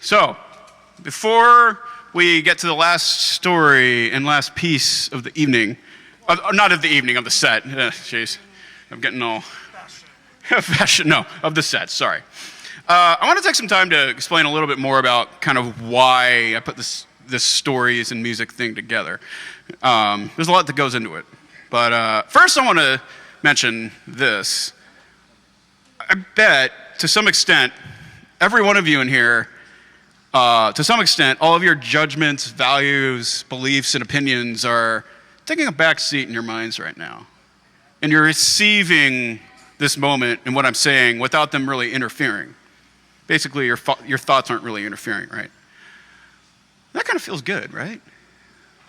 So, before we get to the last story and last piece of the evening, not of the evening, of the set. Jeez, I'm getting all fashion. No, of the set. Sorry. I want to take some time to explain a little bit more about kind of why I put this stories and music thing together. There's a lot that goes into it, but first I want to mention this. I bet to some extent, every one of you in here, to some extent, all of your judgments, values, beliefs, and opinions are taking a back seat in your minds right now. And you're receiving this moment and what I'm saying without them really interfering. Basically, your thoughts aren't really interfering, right? That kind of feels good, right?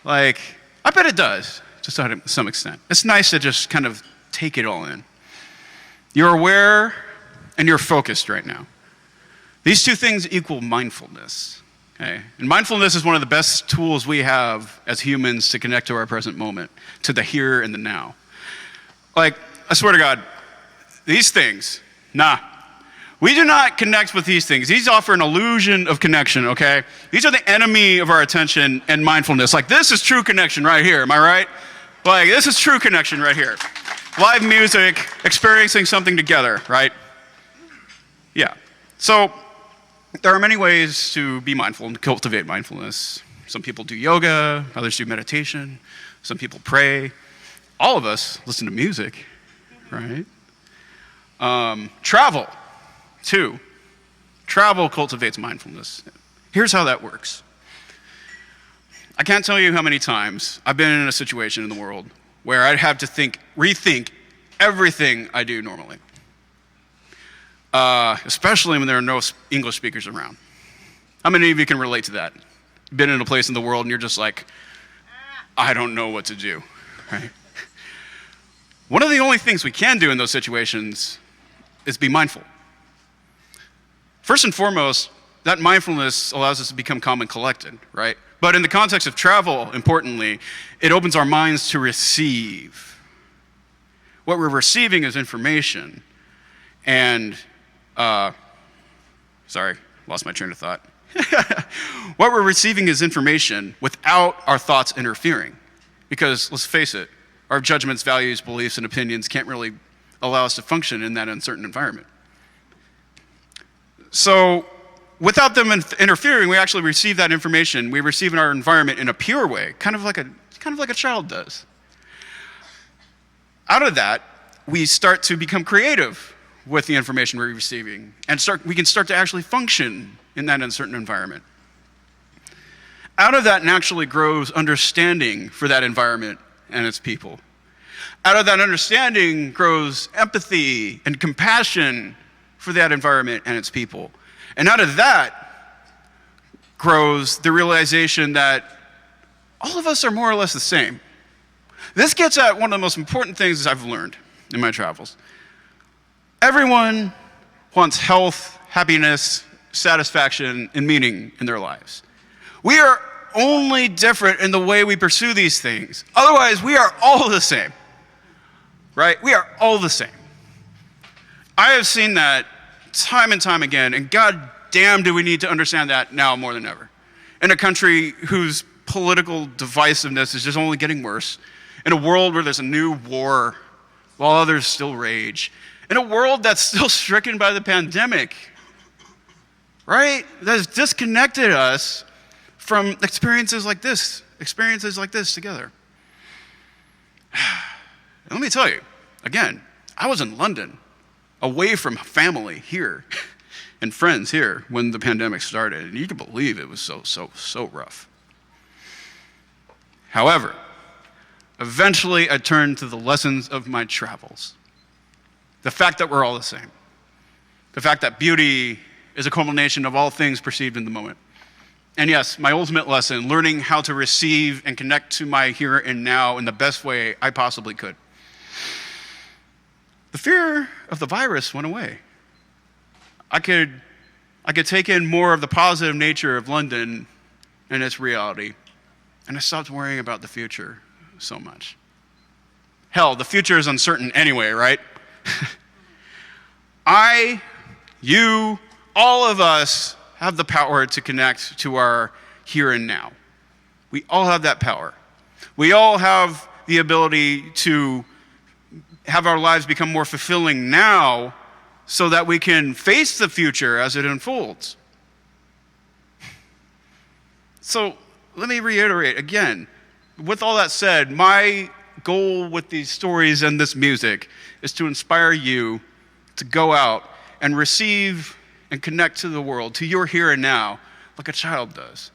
Like, I bet it does, to some extent. It's nice to just kind of take it all in. You're aware and you're focused right now. These two things equal mindfulness. Okay? And mindfulness is one of the best tools we have as humans to connect to our present moment, to the here and the now. Like, I swear to God, these things, we do not connect with these things. These offer an illusion of connection, okay? These are the enemy of our attention and mindfulness. Like, this is true connection right here, am I right? Like, this is true connection right here. Live music, experiencing something together, right? Yeah. So, there are many ways to be mindful and cultivate mindfulness. Some people do yoga, others do meditation, some people pray. All of us listen to music, right? Travel, too. Travel cultivates mindfulness. Here's how that works. I can't tell you how many times I've been in a situation in the world where I'd have to rethink everything I do normally. Especially when there are no English speakers around. How many of you can relate to that? Been in a place in the world and you're just like, I don't know what to do, right? One of the only things we can do in those situations is be mindful. First and foremost, that mindfulness allows us to become calm and collected, right? But in the context of travel, importantly, it opens our minds to receive. What we're receiving is information. And, sorry, lost my train of thought. What we're receiving is information without our thoughts interfering. Because, let's face it, our judgments, values, beliefs, and opinions can't really allow us to function in that uncertain environment. So, without them interfering, we actually receive that information. We receive in our environment in a pure way, kind of like a child does. Out of that, we start to become creative with the information we're receiving, and we can start to actually function in that uncertain environment. Out of that naturally grows understanding for that environment and its people. Out of that understanding grows empathy and compassion for that environment and its people. And out of that grows the realization that all of us are more or less the same. This gets at one of the most important things I've learned in my travels. Everyone wants health, happiness, satisfaction, and meaning in their lives. We are only different in the way we pursue these things. Otherwise, we are all the same, right? We are all the same. I have seen that time and time again, and God damn do we need to understand that now more than ever. In a country whose political divisiveness is just only getting worse, in a world where there's a new war while others still rage, in a world that's still stricken by the pandemic, right? That has disconnected us from experiences like this together. And let me tell you, again, I was in London, away from family here and friends here when the pandemic started, and you can believe it was so rough. However, eventually I turned to the lessons of my travels. The fact that we're all the same. The fact that beauty is a culmination of all things perceived in the moment. And yes, my ultimate lesson, learning how to receive and connect to my here and now in the best way I possibly could. The fear of the virus went away. I could take in more of the positive nature of London and its reality, and I stopped worrying about the future so much. Hell, the future is uncertain anyway, right? You, all of us have the power to connect to our here and now. We all have that power. We all have the ability to have our lives become more fulfilling now so that we can face the future as it unfolds. So let me reiterate again. With all that said, my goal with these stories and this music is to inspire you to go out and receive and connect to the world, to your here and now, like a child does,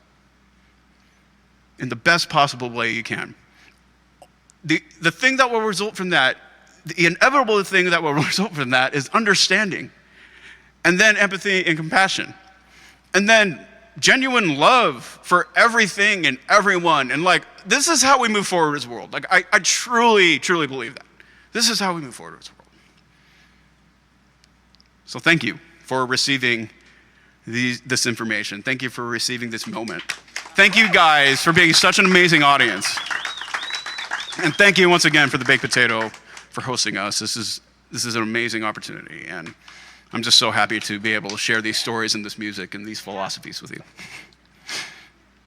in the best possible way you can. The thing that will result from that, the inevitable thing that will result from that is understanding, and then empathy and compassion, and then genuine love for everything and everyone. And like, this is how we move forward as a world. Like, I truly, truly believe that. This is how we move forward as a world. So thank you for receiving this information. Thank you for receiving this moment. Thank you guys for being such an amazing audience. And thank you once again for the Baked Potato for hosting us. This is an amazing opportunity, and I'm just so happy to be able to share these stories and this music and these philosophies with you.